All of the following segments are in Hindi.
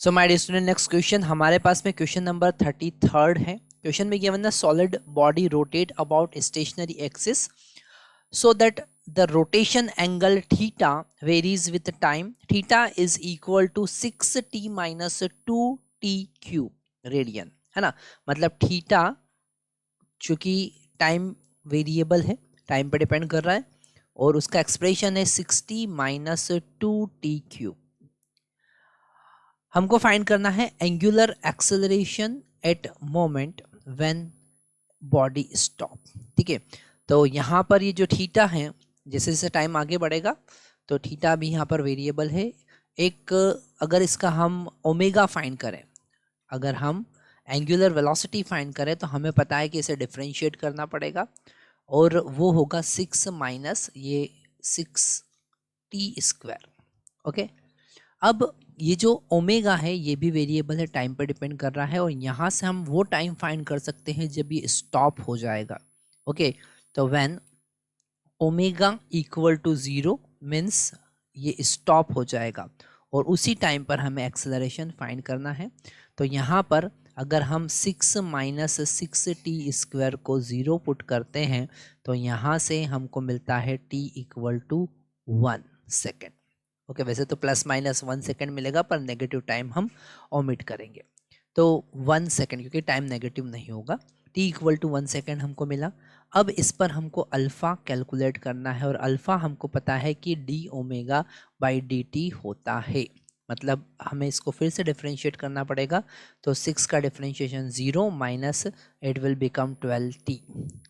So my dear student, next question हमारे पास में क्वेश्चन नंबर 33 है। क्वेश्चन में given the solid body rotate about stationary axis so that the rotation angle theta varies with time. Theta is equal to 6t minus 2t cube radian, है ना। मतलब थीटा चूंकि टाइम वेरिएबल है, टाइम पे डिपेंड कर रहा है, और उसका एक्सप्रेशन है 60 माइनस 2t क्यूब। हमको फाइंड करना है angular acceleration at moment when body stop. ठीक है, तो यहाँ पर ये जो थीटा है, जैसे जैसे टाइम आगे बढ़ेगा तो थीटा भी यहाँ पर वेरिएबल है। एक अगर इसका हम ओमेगा फाइंड करें, अगर हम एंगुलर वेलोसिटी फाइंड करें तो हमें पता है कि इसे डिफरेंशिएट करना पड़ेगा, और वो होगा 6 माइनस ये 6t²। ओके, अब ये जो ओमेगा है ये भी वेरिएबल है, टाइम पर डिपेंड कर रहा है, और यहाँ से हम वो टाइम फाइंड कर सकते हैं जब ये स्टॉप हो जाएगा। ओके, तो when omega equal to 0 means ये स्टॉप हो जाएगा, और उसी टाइम पर हमें एक्सेलरेशन फाइंड करना है। तो यहाँ पर अगर हम 6 माइनस 6t² को 0 पुट करते हैं तो यहाँ से हमको मिलता है t equal to 1 second. Okay, वैसे तो प्लस माइनस 1 सेकेंड मिलेगा, पर नेगेटिव टाइम हम ओमिट करेंगे, तो 1 सेकेंड, क्योंकि टाइम नेगेटिव नहीं होगा। t इक्वल टू 1 सेकेंड हमको मिला। अब इस पर हमको अल्फ़ा कैलकुलेट करना है, और अल्फ़ा हमको पता है कि D omega by D T होता है। मतलब हमें इसको फिर से डिफरेंशिएट करना पड़ेगा, तो 6 का differentiation 0 minus it will become 12t,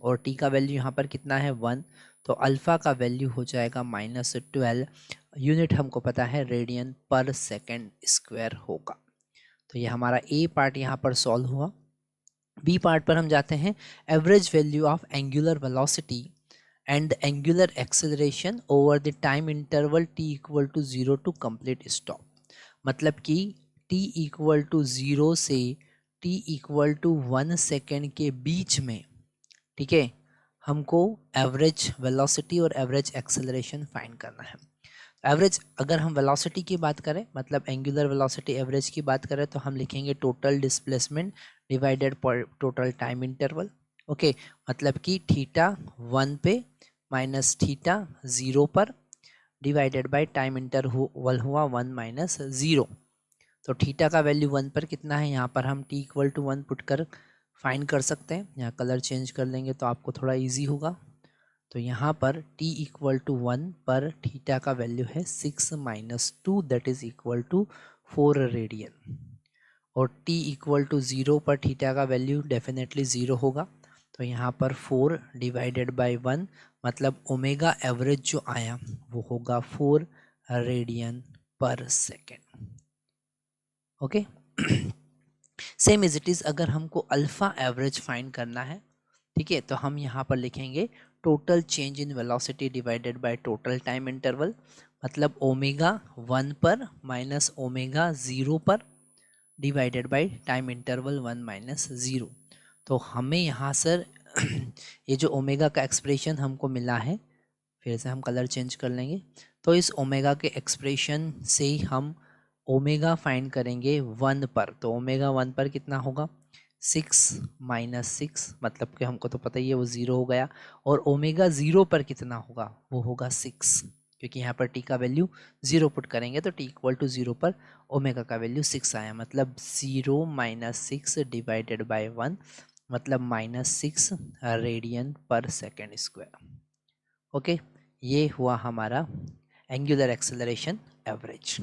और t का वैल्यू यहाँ पर कितना है 1, तो अल्फ़ा का वैल्यू हो जाएगा -12। यूनिट हमको पता है रेडियन पर सेकेंड स्क्वायर होगा। तो ये हमारा ए पार्ट यहाँ पर सॉल्व हुआ। बी पार्ट पर हम जाते हैं। Average value of angular velocity and angular acceleration over the time interval t equal to 0 to complete stop. मतलब कि t इक्वल टू 0 से t इक्वल टू 1 सेकेंड के बीच में, ठीक है, हमको एवरेज वेलोसिटी और एवरेज एक्सेलरेशन फाइंड करना है। एवरेज, अगर हम वेलोसिटी की बात करें, मतलब एंगुलर वेलोसिटी एवरेज की बात करें, तो हम लिखेंगे टोटल डिस्प्लेसमेंट डिवाइडेड पर टोटल टाइम इंटरवल। ओके, मतलब कि थीटा 1 पे माइनस थीटा 0 पर डिवाइडेड बाय टाइम इंटरवल हुआ 1 माइनस 0। तो थीटा का वैल्यू 1 पर कितना है, यहाँ पर हम t इक्वल टू 1 पुट कर फाइंड कर सकते हैं। यहाँ कलर चेंज कर लेंगे तो आपको थोड़ा ईजी होगा। तो यहाँ पर t इक्वल टू 1 पर थीटा का वैल्यू है 6 minus 2, that is equal to 4 radian, और t इक्वल टू 0 पर थीटा का वैल्यू डेफिनेटली 0 होगा। तो यहाँ पर 4 डिवाइडेड बाय 1, मतलब ओमेगा एवरेज जो आया वो होगा 4 radian per second. Okay, same as it is अगर हमको अल्फ़ा एवरेज फाइंड करना है, ठीक है, तो हम यहाँ पर लिखेंगे total change in velocity divided by total time interval. मतलब ओमेगा 1 पर माइनस ओमेगा 0 पर divided by time interval 1 minus 0। तो हमें यहाँ सर ये जो ओमेगा का एक्सप्रेशन हमको मिला है, फिर से हम कलर चेंज कर लेंगे, तो इस ओमेगा के एक्सप्रेशन से ही हम ओमेगा फाइंड करेंगे 1 पर। तो ओमेगा 1 पर कितना होगा 6 माइनस 6, मतलब कि हमको तो पता ही है वो 0 हो गया। और ओमेगा 0 पर कितना होगा, वो होगा 6, क्योंकि यहाँ पर t का वैल्यू 0 पुट करेंगे तो t इक्वल टू 0 पर ओमेगा का वैल्यू 6 आया। मतलब 0 माइनस 6 डिवाइडेड बाय 1, मतलब -6 radian per second square. Okay, ये हुआ हमारा एंगुलर एक्सेलरेशन एवरेज।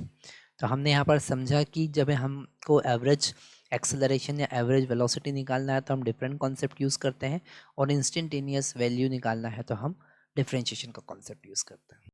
तो हमने यहाँ पर समझा कि जब हमको एवरेज एक्सेलरेशन या एवरेज वेलोसिटी निकालना है तो हम डिफरेंट कॉन्सेप्ट यूज़ करते हैं, और इंस्टेंटेनियस वैल्यू निकालना है तो हम डिफरेंशिएशन का कॉन्सेप्ट यूज़ करते हैं।